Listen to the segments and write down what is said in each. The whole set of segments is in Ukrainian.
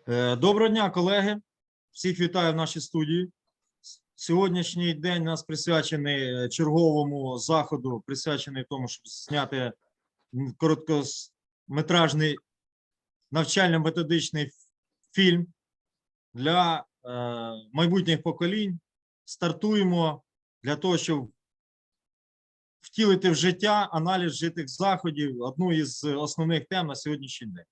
Доброго дня, колеги. Всіх вітаю в нашій студії. Сьогоднішній день у нас присвячений черговому заходу, присвячений тому, щоб зняти короткометражний навчально-методичний фільм для майбутніх поколінь. Стартуємо для того, щоб втілити в життя аналіз вжитих заходів, одну із основних тем на сьогоднішній день.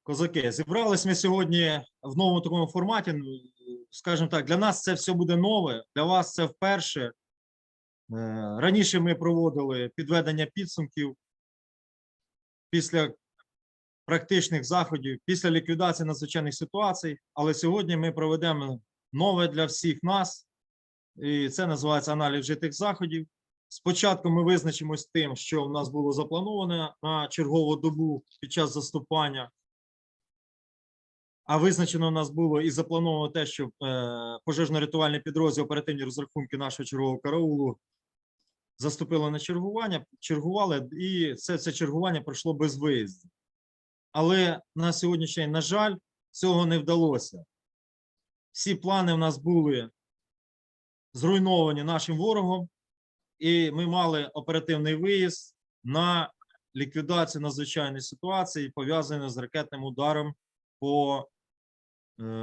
Козаки, зібрались ми сьогодні в новому такому форматі. Скажімо так, для нас це все буде нове, для вас це вперше. Раніше ми проводили підведення підсумків після практичних заходів, після ліквідації надзвичайних ситуацій, але сьогодні ми проведемо нове для всіх нас, і це називається аналіз вжитих заходів. Спочатку ми визначимось тим, що в нас було заплановано на чергову добу під час заступання. А визначено у нас було і заплановано те, що пожежно-рятувальний підрозділ оперативні розрахунки нашого чергового караулу заступили на чергування, чергували, і це чергування пройшло без виїзду. Але на сьогоднішній день, на жаль, цього не вдалося. Всі плани в нас були зруйновані нашим ворогом, і ми мали оперативний виїзд на ліквідацію надзвичайної ситуації, пов'язаної з ракетним ударом по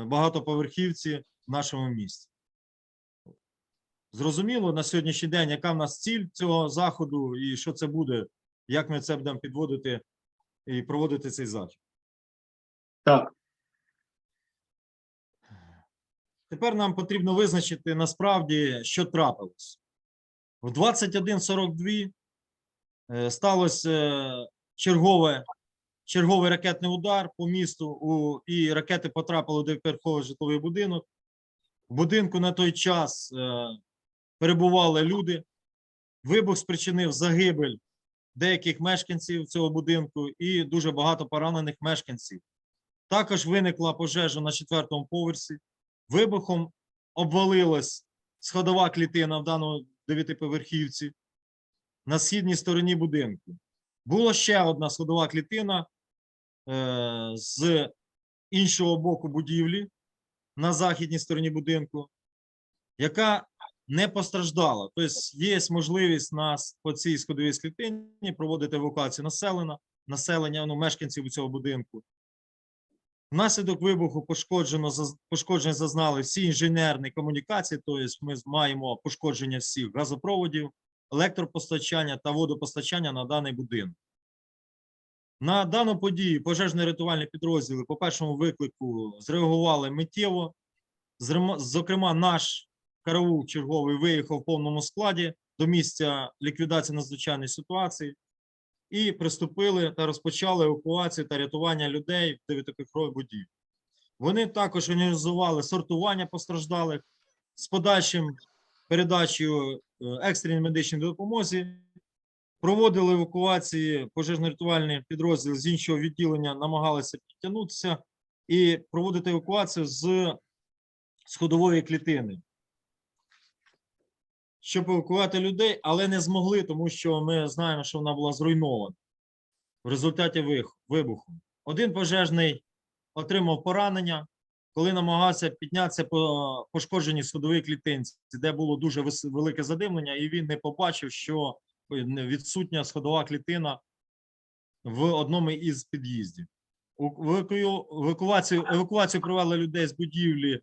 багатоповерхівці в нашому місті. Зрозуміло на сьогоднішній день, яка в нас ціль цього заходу і що це буде, як ми це будемо підводити і проводити цей захід. Так. Тепер нам потрібно визначити насправді, що трапилось. В 21:42 сталося черговий ракетний удар по місту, і ракети потрапили в дев'ятиповерховий житловий будинок. В будинку на той час перебували люди. Вибух спричинив загибель деяких мешканців цього будинку і дуже багато поранених мешканців. Також виникла пожежа на 4-му поверсі. Вибухом обвалилась сходова клітина в даному дев'ятиповерхівці на східній стороні будинку. Була ще одна сходова клітина з іншого боку будівлі на західній стороні будинку, яка не постраждала. Тобто є можливість нас по цій сходовій клітині проводити евакуацію населення, мешканців цього будинку. Внаслідок вибуху пошкоджень зазнали всі інженерні комунікації, тобто ми маємо пошкодження всіх газопроводів, електропостачання та водопостачання на даний будинок. На дану подію пожежно-рятувальні підрозділи по першому виклику зреагували миттєво. Зокрема, наш караул черговий виїхав в повному складі до місця ліквідації надзвичайної ситуації і приступили та розпочали евакуацію та рятування людей в дев'ятиповерховій будівлі. Вони також організували сортування постраждалих з подальшим передачею екстреній медичній допомозі, проводили евакуації, пожежно-рятувальні підрозділи з іншого відділення намагалися підтягнутися і проводити евакуацію з сходової клітини, щоб евакувати людей, але не змогли, тому що ми знаємо, що вона була зруйнована в результаті вибуху. Один пожежний отримав поранення, коли намагався піднятися по пошкодженій сходовій клітинці, де було дуже велике задимлення, і він не побачив, що відсутня сходова клітина в одному із під'їздів. Евакуацію провели людей з будівлі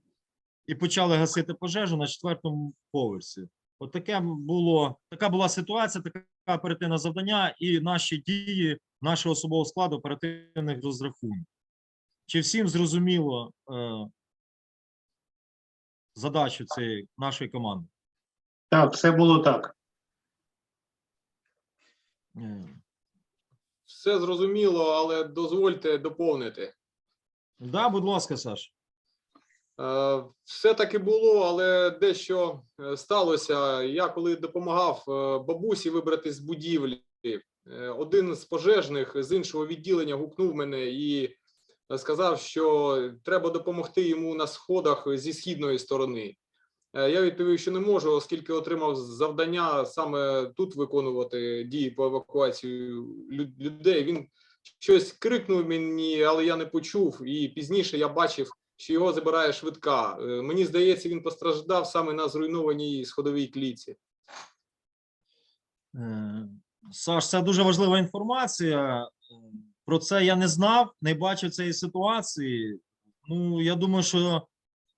і почали гасити пожежу на 4-му поверсі. От така була ситуація, таке оперативне завдання і наші дії нашого особового складу оперативних розрахунків. Чи всім зрозуміло задачу цієї нашої команди? Так, все було так. Все зрозуміло, але дозвольте доповнити. Да, будь ласка, Саш. Все таки було, але дещо сталося. Я коли допомагав бабусі вибрати з будівлі, один з пожежних з іншого відділення гукнув мене і сказав, що треба допомогти йому на сходах зі східної сторони. Я відповів, що не можу, оскільки отримав завдання саме тут виконувати дії по евакуації людей. Він щось крикнув мені, але я не почув. І пізніше я бачив, що його забирає швидка. Мені здається, він постраждав саме на зруйнованій сходовій клітці. Саш, це дуже важлива інформація. Про це я не знав, не бачив цієї ситуації. Ну, я думаю, що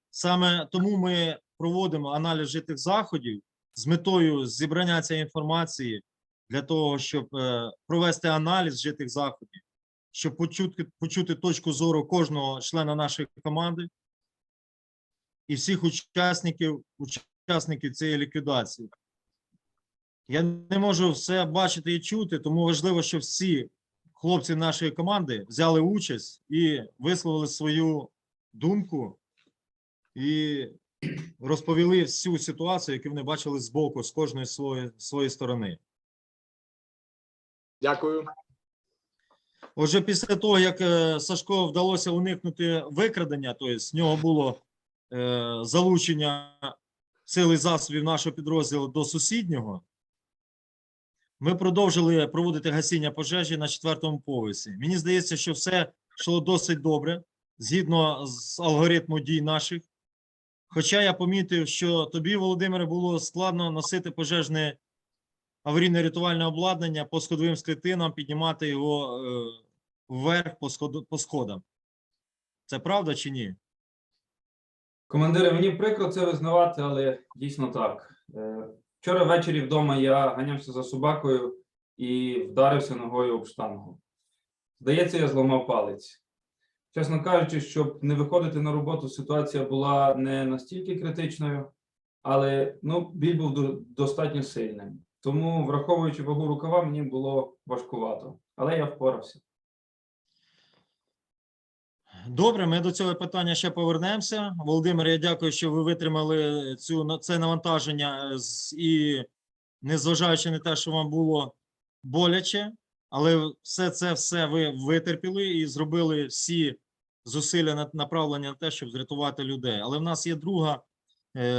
саме тому ми проводимо аналіз вжитих заходів з метою зібрання цієї інформації для того, щоб провести аналіз вжитих заходів, щоб почути точку зору кожного члена нашої команди і всіх учасників цієї ліквідації. Я не можу все бачити і чути, тому важливо, щоб всі хлопці нашої команди взяли участь і висловили свою думку і розповіли всю ситуацію, яку вони бачили збоку, з кожної своєї сторони. Дякую. Отже, після того, як Сашко вдалося уникнути викрадення, тобто в нього було залучення сил і засобів нашого підрозділу до сусіднього, ми продовжили проводити гасіння пожежі на 4-му поверсі. Мені здається, що все йшло досить добре, згідно з алгоритму дій наших. Хоча я помітив, що тобі, Володимире, було складно носити пожежне аварійне рятувальне обладнання по сходовим склітинам, піднімати його вверх по сходам. Це правда чи ні? Командире, мені прикро це визнавати, але дійсно так. Вчора ввечері вдома я ганявся за собакою і вдарився ногою об штангу. Здається, я зламав палець. Чесно кажучи, щоб не виходити на роботу, ситуація була не настільки критичною, але біль був достатньо сильним. Тому, враховуючи вагу рукава, мені було важкувато. Але я впорався. Добре, ми до цього питання ще повернемося. Володимир, я дякую, що ви витримали це навантаження і незважаючи на те, що вам було боляче, але все ви витерпіли і зробили всі зусилля направлені на те, щоб врятувати людей. Але в нас є друга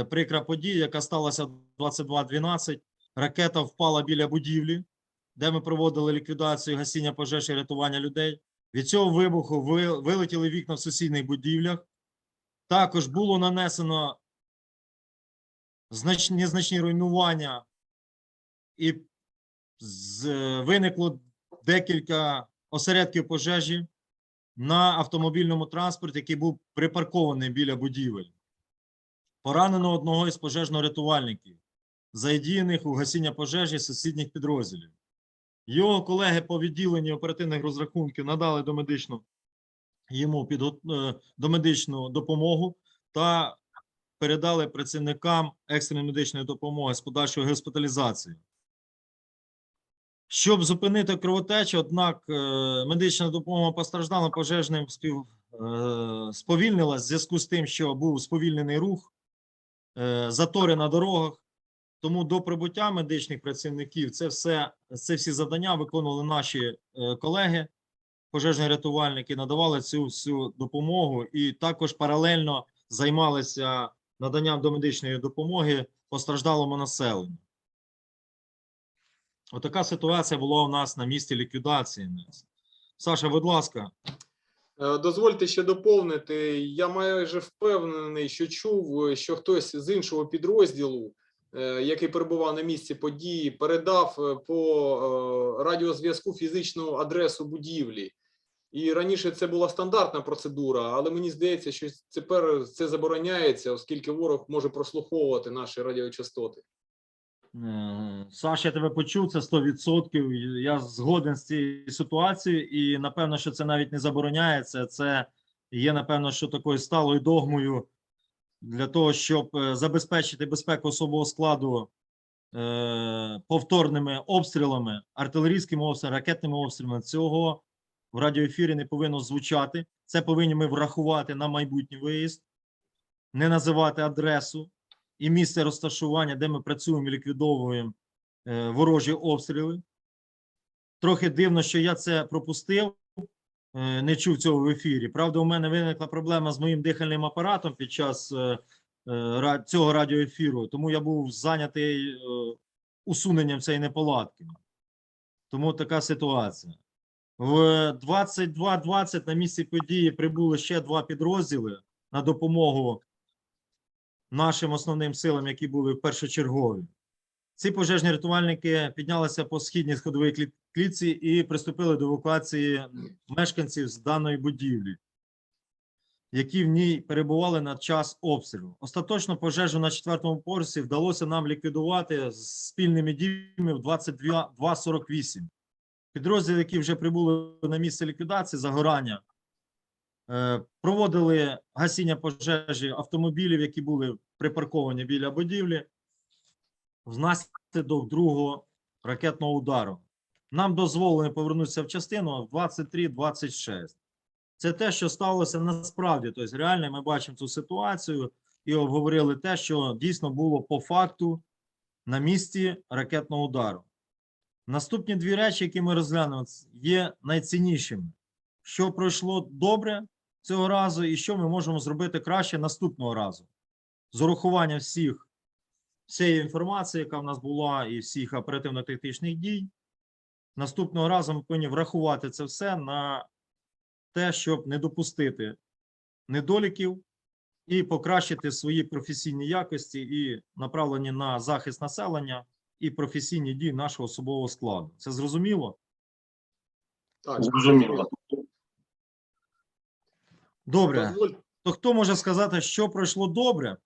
прикра подія, яка сталася 22:12. Ракета впала біля будівлі, де ми проводили ліквідацію, гасіння пожеж і рятування людей. Від цього вибуху вилетіли вікна в сусідніх будівлях. Також було нанесено незначні руйнування і виникло декілька осередків пожежі на автомобільному транспорті, який був припаркований біля будівель. Поранено одного із пожежно-рятувальників, задіяних у гасіння пожежі сусідніх підрозділів. Його колеги по відділенню оперативних розрахунків надали домедичну допомогу та передали працівникам екстреної медичної допомоги з подальшою госпіталізацією. Щоб зупинити кровотечу, однак медична допомога постраждалим пожежним сповільнилась в зв'язку з тим, що був сповільнений рух, затори на дорогах. Тому до прибуття медичних працівників це всі завдання виконували наші колеги, пожежні рятувальники, надавали цю всю допомогу і також паралельно займалися наданням домедичної допомоги постраждалому населенню. Отака ситуація була у нас на місці ліквідації. Саша, будь ласка. Дозвольте ще доповнити. Я майже впевнений, що чув, що хтось з іншого підрозділу, який перебував на місці події, передав по радіозв'язку фізичну адресу будівлі. І раніше це була стандартна процедура, але мені здається, що тепер це забороняється, оскільки ворог може прослуховувати наші радіочастоти. Саш, я тебе почув, це 100%. Я згоден з цією ситуацією і, напевно, що це навіть не забороняється. Це є, напевно, що такою сталою догмою для того, щоб забезпечити безпеку особового складу повторними обстрілами, артилерійськими обстрілами, ракетними обстрілами. Цього в радіоефірі не повинно звучати. Це повинні ми врахувати на майбутній виїзд, не називати адресу і місце розташування, де ми працюємо і ліквідовуємо ворожі обстріли. Трохи дивно, що я це пропустив, не чув цього в ефірі. Правда, у мене виникла проблема з моїм дихальним апаратом під час цього радіоефіру, тому я був зайнятий усуненням цієї неполадки. Тому така ситуація. В 22:20 на місці події прибули ще 2 підрозділи на допомогу нашим основним силам, які були першочергові. Ці пожежні рятувальники піднялися по східній сходовій клітці і приступили до евакуації мешканців з даної будівлі, які в ній перебували на час обстрілу. Остаточно пожежу на 4-му поверсі вдалося нам ліквідувати з спільними діями в 22:48. Підрозділи, які вже прибули на місце ліквідації загорання, проводили гасіння пожежі автомобілів, які були припарковані біля будівлі, внаслідок другого ракетного удару. Нам дозволено повернутися в частину в 23:26. Це те, що сталося насправді. Тобто реально ми бачимо цю ситуацію і обговорили те, що дійсно було по факту на місці ракетного удару. Наступні 2 речі, які ми розглянули, є найціннішими. Що пройшло добре цього разу і що ми можемо зробити краще наступного разу. З урахуванням всієї інформації, яка в нас була, і всіх оперативно-тактичних дій. Наступного разу ми повинні врахувати це все на те, щоб не допустити недоліків і покращити свої професійні якості і направлені на захист населення і професійні дії нашого особового складу. Це зрозуміло? Так, Зрозуміло. Добре. Дозволь- То хто може сказати, що пройшло добре?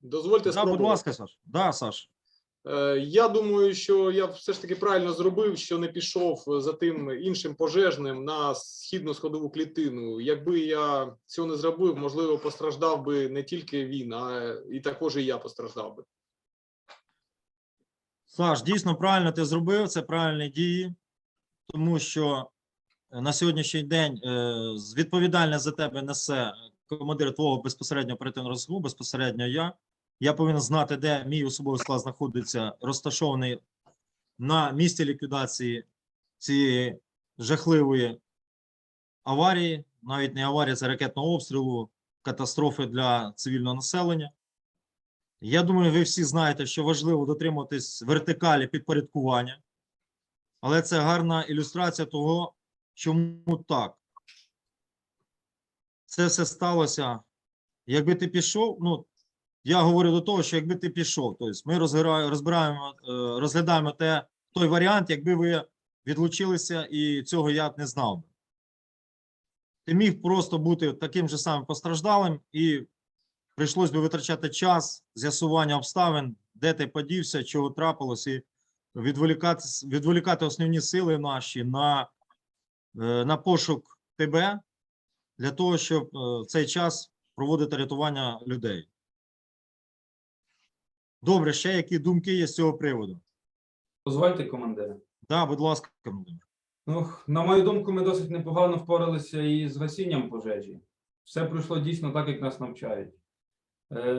Дозвольте Да, будь спробувати. ласка, Саш. Да, Саш. Я думаю, що я все ж таки правильно зробив, що не пішов за тим іншим пожежним на східну сходову клітину. Якби я цього не зробив, можливо, постраждав би не тільки він, а і також і я постраждав би. Саш, дійсно правильно ти зробив, це правильні дії, тому що на сьогоднішній день відповідальність за тебе несе командир твого безпосередньо оперативного розвитку, безпосередньо я. Я повинен знати, де мій особовий склад знаходиться, розташований на місці ліквідації цієї жахливої аварії, навіть не аварії, це ракетного обстрілу, катастрофи для цивільного населення. Я думаю, ви всі знаєте, що важливо дотримуватись вертикалі підпорядкування, але це гарна ілюстрація того, чому так. Це все сталося. Якби ти пішов, ну, я говорю до того, що якби ти пішов, тобто ми розглядаємо той варіант, якби ви відлучилися і цього я не знав би. Ти міг просто бути таким же самим постраждалим і прийшлось би витрачати час, з'ясування обставин, де ти подівся, чого трапилось, і відволікати основні сили наші на пошук тебе, для того, щоб в цей час проводити рятування людей. Добре, ще які думки є з цього приводу? Дозвольте, командире. Да, будь ласка, Володимир. Ну, на мою думку, ми досить непогано впоралися і з гасінням пожежі. Все пройшло дійсно так, як нас навчають.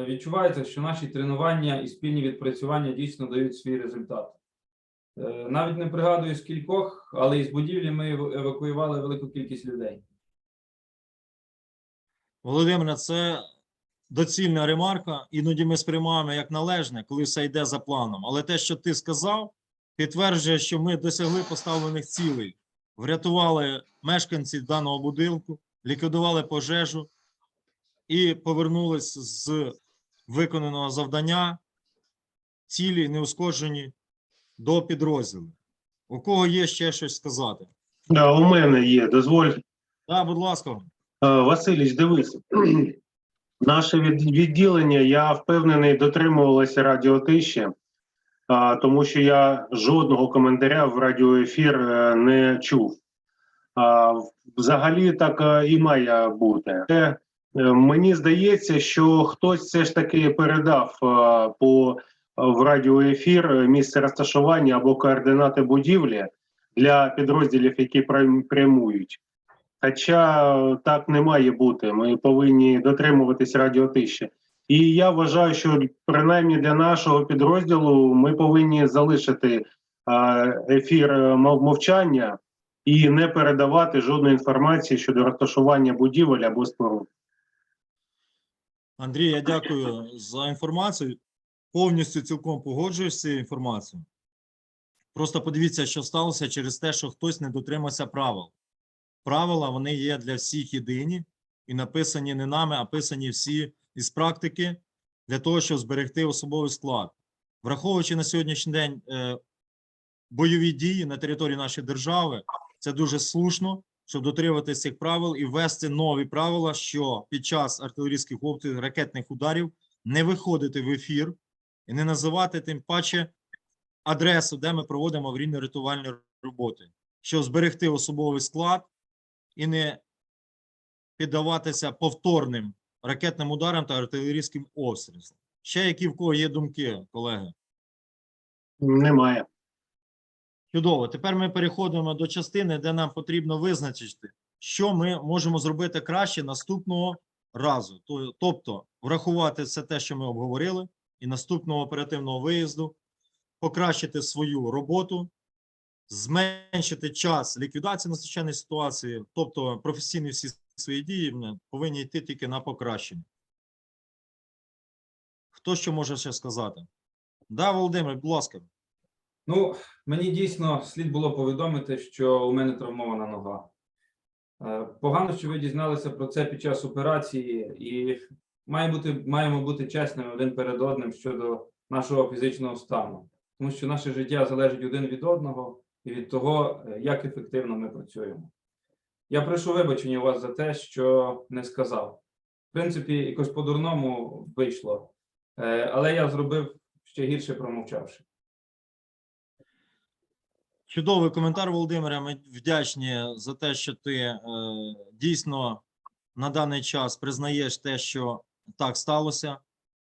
Відчувається, що наші тренування і спільні відпрацювання дійсно дають свій результат. Навіть не пригадую з кількох, але із будівлі ми евакуювали велику кількість людей. Володимире, це доцільна ремарка. Іноді ми сприймаємо як належне, коли все йде за планом. Але те, що ти сказав, підтверджує, що ми досягли поставлених цілей. Врятували мешканців даного будинку, ліквідували пожежу і повернулись з виконаного завдання, цілі неушкоджені до підрозділу. У кого є ще щось сказати? Да, у мене є, дозволь. Так, будь ласка. Василіч, дивись. Наше відділення, я впевнений, дотримувалося радіотиші, тому що я жодного коментаря в радіоефір не чув. Взагалі так і має бути. Мені здається, що хтось все ж таки передав в радіоефір місце розташування або координати будівлі для підрозділів, які прямують. Хоча так не має бути, ми повинні дотримуватись радіотиші. І я вважаю, що принаймні для нашого підрозділу ми повинні залишити ефір мовчання і не передавати жодної інформації щодо розташування будівель або споруд. Андрій, я дякую за інформацію. Повністю цілком погоджуюсь з цією інформацією. Просто подивіться, що сталося через те, що хтось не дотримався правил. Правила, вони є для всіх єдині і написані не нами, а писані всі із практики для того, щоб зберегти особовий склад. Враховуючи на сьогоднішній день бойові дії на території нашої держави, це дуже слушно, щоб дотримуватися цих правил і ввести нові правила, що під час артилерійських обстрілів, ракетних ударів не виходити в ефір і не називати тим паче адресу, де ми проводимо аварійно-рятувальні роботи, щоб зберегти особовий склад і не піддаватися повторним ракетним ударам та артилерійським обстрілам. Ще які в кого є думки, колеги? Немає. Чудово. Тепер ми переходимо до частини, де нам потрібно визначити, що ми можемо зробити краще наступного разу. Тобто, врахувати все те, що ми обговорили, і наступного оперативного виїзду, покращити свою роботу, зменшити час ліквідації надзвичайної ситуації, тобто професійні всі свої дії повинні йти тільки на покращення. Хто що може ще сказати? Да, Володимир, будь ласка. Ну, мені дійсно слід було повідомити, що у мене травмована нога. Погано, що ви дізналися про це під час операції, і маємо бути чесними один перед одним щодо нашого фізичного стану. Тому що наше життя залежить один від одного і від того, як ефективно ми працюємо. Я прошу вибачення у вас за те, що не сказав. В принципі, якось по-дурному вийшло, але я зробив ще гірше, промовчавши. Чудовий коментар, Володимире. Ми вдячні за те, що ти дійсно на даний час признаєш те, що так сталося,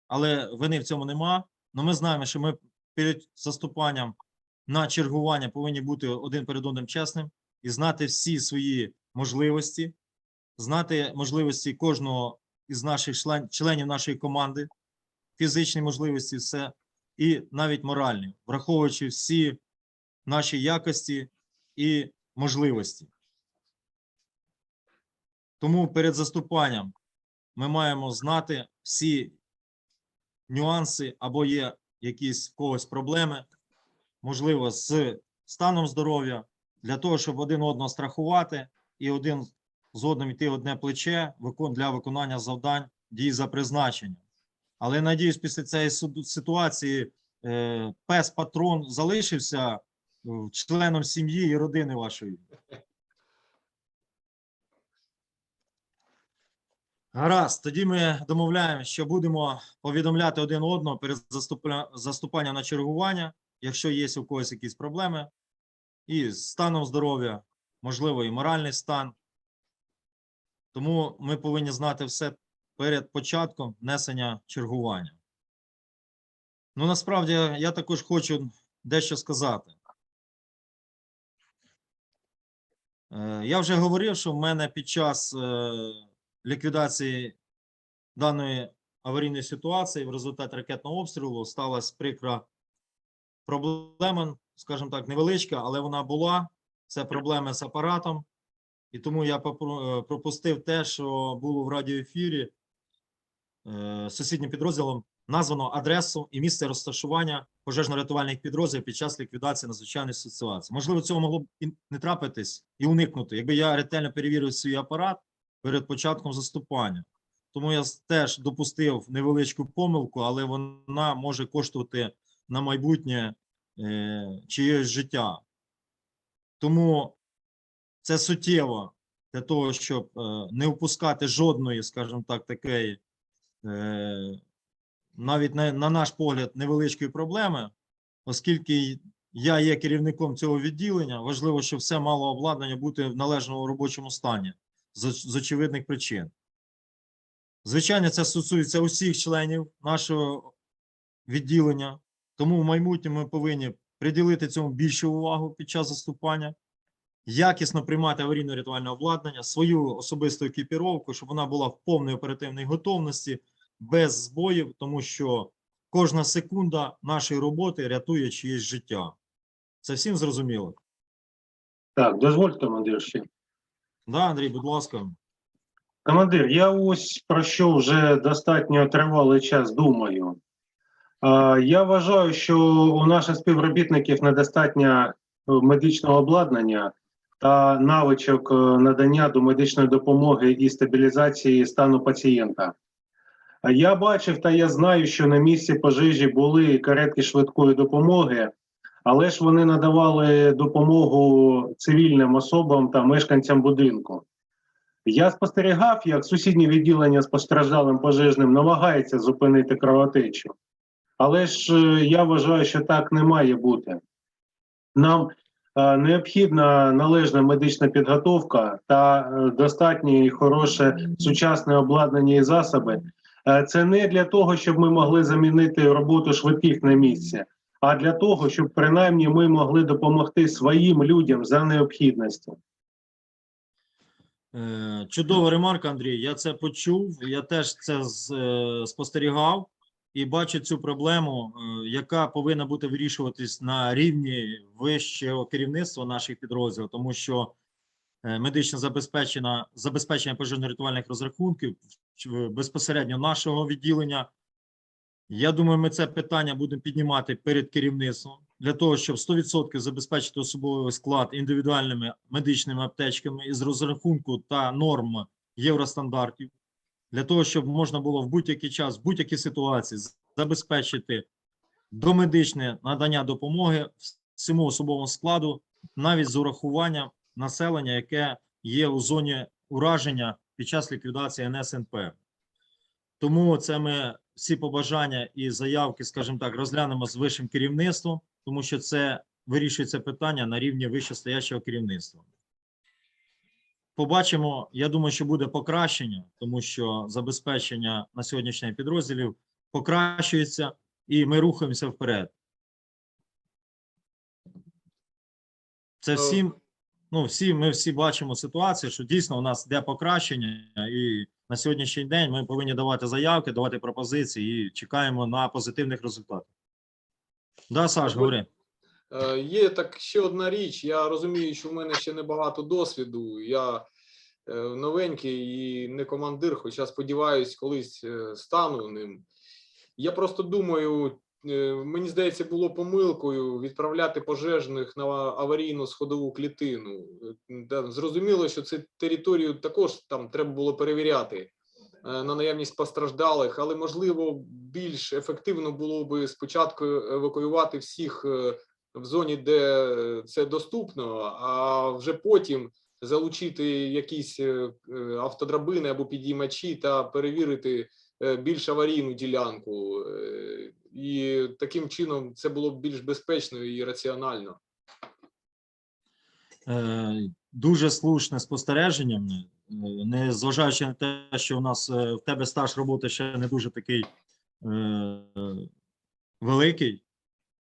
але вини в цьому нема. Но ми знаємо, що ми перед заступанням на чергування повинні бути один перед одним чесним і знати всі свої можливості, знати можливості кожного із наших членів нашої команди, фізичні можливості, все, і навіть моральні, враховуючи всі наші якості і можливості. Тому перед заступанням ми маємо знати всі нюанси або є якісь в когось проблеми, можливо, з станом здоров'я, для того, щоб один одного страхувати і один з одним йти одне плече для виконання завдань, дій за призначенням. Але, надіюсь, після цієї ситуації пес-патрон залишився членом сім'ї і родини вашої. Гаразд, тоді ми домовляємося, що будемо повідомляти один одного перед заступанням на чергування, якщо є у когось якісь проблеми, і з станом здоров'я, можливо, і моральний стан. Тому ми повинні знати все перед початком несення чергування. Ну, насправді, я також хочу дещо сказати. Я вже говорив, що в мене під час ліквідації даної аварійної ситуації в результаті ракетного обстрілу сталася прикра проблема, скажімо так, невеличка, але вона була. Це проблеми з апаратом. І тому я пропустив те, що було в радіоефірі сусіднім підрозділом названо адресу і місце розташування пожежно-рятувальних підрозділів під час ліквідації надзвичайної ситуації. Можливо, цього могло б і не трапитись і уникнути, якби я ретельно перевірив свій апарат перед початком заступання. Тому я теж допустив невеличку помилку, але вона може коштувати на майбутнє чиєсь життя. Тому це суттєво для того, щоб не впускати жодної, скажімо так, такої, навіть на наш погляд, невеличкої проблеми, оскільки я є керівником цього відділення, важливо, щоб все мало обладнання бути в належному робочому стані з очевидних причин. Звичайно, це стосується усіх членів нашого відділення, тому в майбутньому ми повинні приділити цьому більше увагу під час заступання, якісно приймати аварійно-рятувальне обладнання, свою особисту екіпіровку, щоб вона була в повній оперативній готовності, без збоїв, тому що кожна секунда нашої роботи рятує чиєсь життя. Це всім зрозуміло? Так, дозвольте, командир, ще. Да, Андрій, будь ласка. Командир, я ось про що вже достатньо тривалий час думаю. Я вважаю, що у наших співробітників недостатньо медичного обладнання та навичок надання домедичної допомоги і стабілізації стану пацієнта. Я бачив та я знаю, що на місці пожежі були каретки швидкої допомоги, але ж вони надавали допомогу цивільним особам та мешканцям будинку. Я спостерігав, як сусіднє відділення з постраждалим пожежним намагається зупинити кровотечу. Але ж я вважаю, що так не має бути. Нам необхідна належна медична підготовка та достатнє і хороше сучасне обладнання і засоби. Це не для того, щоб ми могли замінити роботу швидких на місці, а для того, щоб принаймні ми могли допомогти своїм людям за необхідністю. Чудова ремарка, Андрій. Я це почув, я теж це спостерігав і бачу цю проблему, яка повинна бути вирішуватись на рівні вищого керівництва наших підрозділів, тому що медичне забезпечення пожежно-рятувальних розрахунків безпосередньо нашого відділення. Я думаю, ми це питання будемо піднімати перед керівництвом для того, щоб 100% забезпечити особовий склад індивідуальними медичними аптечками із розрахунку та норм євростандартів, для того, щоб можна було в будь-який час, в будь-якій ситуації забезпечити домедичне надання допомоги всьому особовому складу, навіть з урахуванням населення, яке є у зоні ураження під час ліквідації НСНП. Тому це ми всі побажання і заявки, скажімо так, розглянемо з вищим керівництвом, тому що це вирішується питання на рівні вищестоячого керівництва. Побачимо, я думаю, що буде покращення, тому що забезпечення на сьогоднішній день підрозділів покращується і ми рухаємося вперед. Це всім, ми всі бачимо ситуацію, що дійсно у нас йде покращення, і на сьогоднішній день ми повинні давати заявки, давати пропозиції і чекаємо на позитивних результатів. Да, Саш, говори. Є так ще одна річ. Я розумію, що в мене ще небагато досвіду. Я новенький і не командир, хоча сподіваюсь, колись стану ним. Я просто думаю, мені здається, було помилкою відправляти пожежних на аварійну сходову клітину. Зрозуміло, що цю територію також там треба було перевіряти на наявність постраждалих, але, можливо, більш ефективно було би спочатку евакуювати всіх в зоні, де це доступно, а вже потім залучити якісь автодрабини або підіймачі та перевірити більш аварійну ділянку. І таким чином це було б більш безпечно і раціонально. Дуже слушне спостереження, не зважаючи на те, що у нас в тебе стаж роботи ще не дуже такий великий,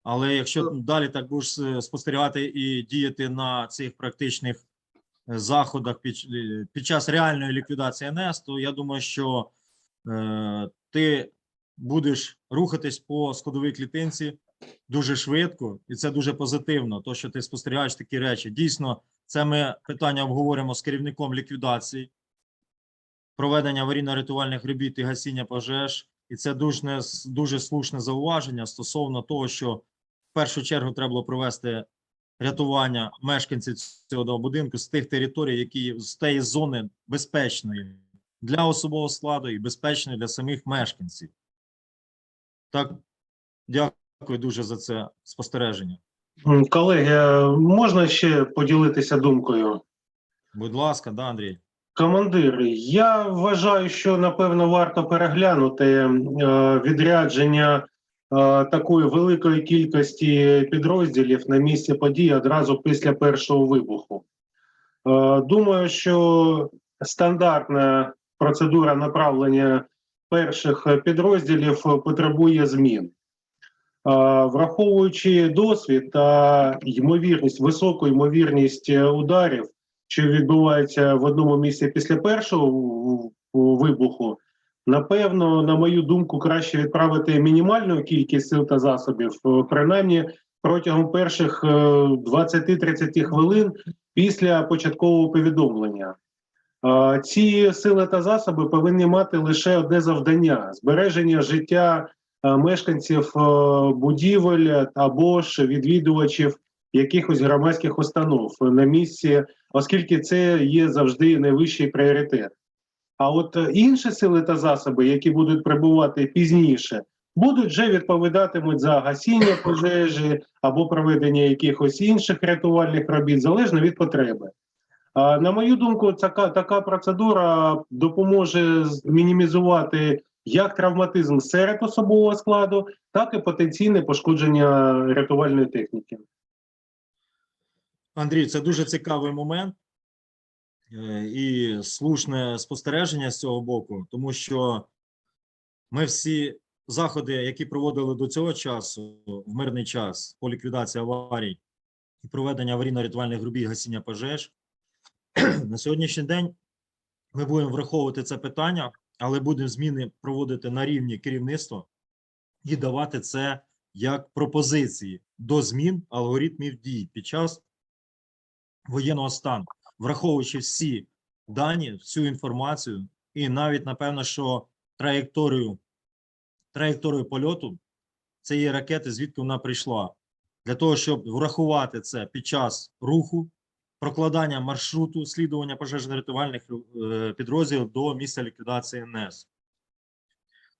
але якщо далі так будеш спостерігати і діяти на цих практичних заходах під час реальної ліквідації НС, то я думаю, що ти будеш рухатись по сходовій клітинці дуже швидко, і це дуже позитивно, то, що ти спостерігаєш такі речі. Дійсно, це ми питання обговоримо з керівником ліквідації, проведення аварійно-рятувальних робіт і гасіння пожеж. І це дуже слушне зауваження стосовно того, що в першу чергу треба було провести рятування мешканців цього будинку з тих територій, які з тієї зони безпечної для особового складу і безпечної для самих мешканців. Так, дякую дуже за це спостереження. Колеги, можна ще поділитися думкою? Будь ласка, да, Андрій. Командир, я вважаю, що, напевно, варто переглянути відрядження такої великої кількості підрозділів на місці події одразу після першого вибуху. Думаю, що стандартна процедура направлення перших підрозділів потребує змін. Враховуючи досвід та ймовірність, високу ймовірність ударів, що відбувається в одному місці після першого вибуху, напевно, на мою думку, краще відправити мінімальну кількість сил та засобів, принаймні протягом перших 20-30 хвилин після початкового повідомлення. Ці сили та засоби повинні мати лише одне завдання – збереження життя мешканців будівель або ж відвідувачів якихось громадських установ на місці, оскільки це є завжди найвищий пріоритет. А от інші сили та засоби, які будуть прибувати пізніше, будуть вже відповідатимуть за гасіння пожежі або проведення якихось інших рятувальних робіт, залежно від потреби. На мою думку, така процедура допоможе мінімізувати як травматизм серед особового складу, так і потенційне пошкодження рятувальної техніки. Андрій, це дуже цікавий момент і слушне спостереження з цього боку, тому що ми всі заходи, які проводили до цього часу, в мирний час, по ліквідації аварій і проведення аварійно-рятувальних робіт, гасіння пожеж, на сьогоднішній день ми будемо враховувати це питання, але будемо зміни проводити на рівні керівництва і давати це як пропозиції до змін алгоритмів дій під час воєнного стану, враховуючи всі дані, всю інформацію і навіть, напевно, що траєкторію польоту цієї ракети, звідки вона прийшла, для того, щоб врахувати це під час руху, прокладання маршруту слідування пожежно-рятувальних підрозділів до місця ліквідації НЕС.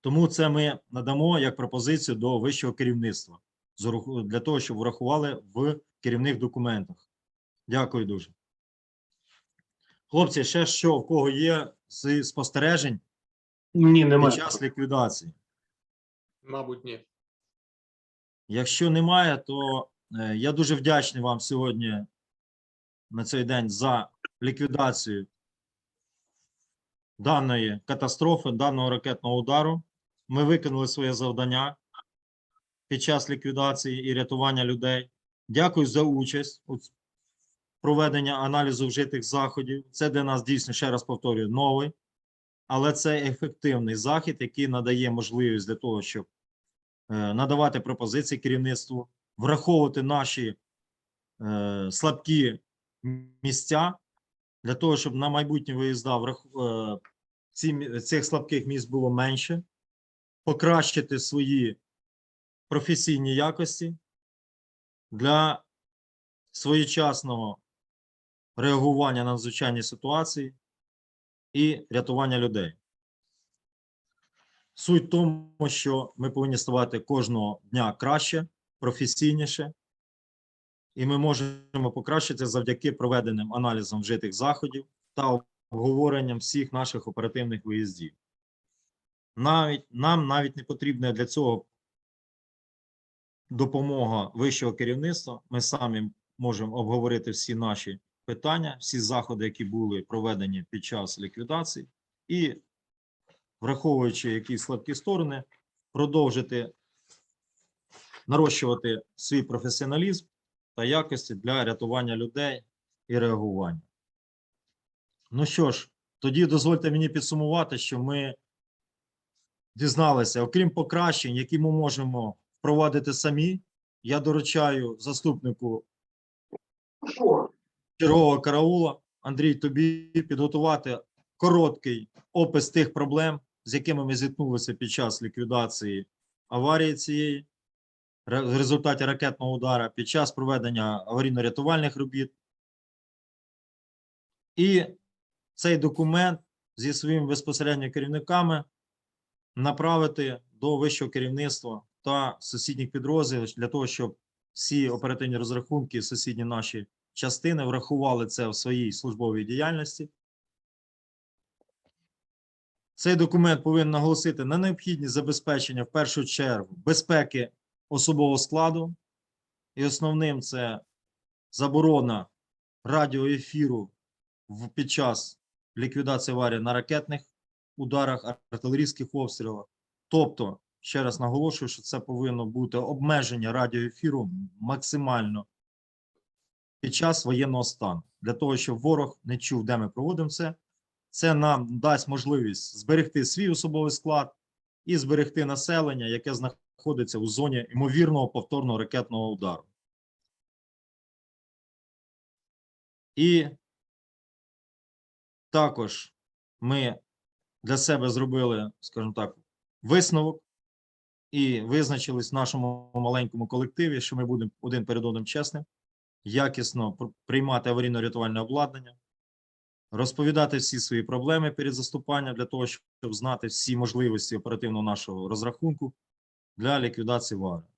Тому це ми надамо як пропозицію до вищого керівництва, для того, щоб врахували в керівних документах. Дякую дуже. Хлопці, ще що, в кого є з спостережень Ні, під немає. час ліквідації? Мабуть, ні. Якщо немає, то я дуже вдячний вам сьогодні на цей день за ліквідацію даної катастрофи, даного ракетного удару. Ми виконали своє завдання під час ліквідації і рятування людей. Дякую за участь у проведенні аналізу вжитих заходів. Це для нас дійсно, ще раз повторюю, новий, але це ефективний захід, який надає можливість для того, щоб надавати пропозиції керівництву, враховувати наші слабкі місця, для того, щоб на майбутні виїзда цих слабких місць було менше, покращити свої професійні якості для своєчасного реагування на надзвичайні ситуації і рятування людей. Суть в тому, що ми повинні ставати кожного дня краще, професійніше, і ми можемо покращити завдяки проведеним аналізам вжитих заходів та обговоренням всіх наших оперативних виїздів. Нам навіть не потрібна для цього допомога вищого керівництва. Ми самі можемо обговорити всі наші питання, всі заходи, які були проведені під час ліквідації, і, враховуючи якісь слабкі сторони, продовжити нарощувати свій професіоналізм та якості для рятування людей і реагування. Ну що ж, тоді дозвольте мені підсумувати, що ми дізналися, окрім покращень, які ми можемо впровадити самі, я доручаю заступнику чергового караула, Андрій, тобі підготувати короткий опис тих проблем, з якими ми зіткнулися під час ліквідації аварії цієї, в результаті ракетного удару, під час проведення аварійно-рятувальних робіт. І цей документ зі своїми безпосередньо керівниками направити до вищого керівництва та сусідніх підрозділів для того, щоб всі оперативні розрахунки, сусідні наші частини врахували це в своїй службовій діяльності. Цей документ повинен наголосити на необхідність забезпечення в першу чергу безпеки особового складу. І основним це заборона радіоефіру під час ліквідації аварії на ракетних ударах, артилерійських обстрілах. Тобто, ще раз наголошую, що це повинно бути обмеження радіоефіру максимально під час воєнного стану. Для того, щоб ворог не чув, де ми проводимо це. Це нам дасть можливість зберегти свій особовий склад і зберегти населення, яке знаходиться у зоні ймовірного повторного ракетного удару. І також ми для себе зробили, скажімо так, висновок і визначились в нашому маленькому колективі, що ми будемо один перед одним чесним, якісно приймати аварійно-рятувальне обладнання, розповідати всі свої проблеми перед заступанням для того, щоб знати всі можливості оперативного нашого розрахунку для ліквідації аварії.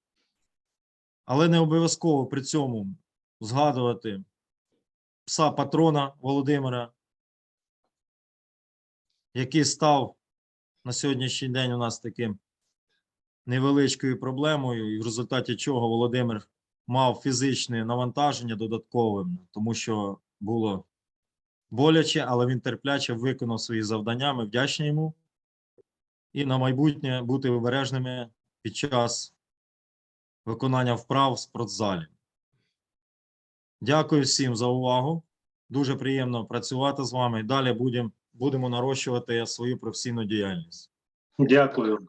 Але не обов'язково при цьому згадувати пса патрона Володимира, який став на сьогоднішній день у нас таким невеличкою проблемою, і в результаті чого Володимир мав фізичне навантаження додатковим, тому що було боляче, але він терпляче виконав свої завдання, ми вдячні йому. І на майбутнє бути обережними під час виконання вправ в спортзалі. Дякую всім за увагу. Дуже приємно працювати з вами. Далі будемо нарощувати свою професійну діяльність. Дякую.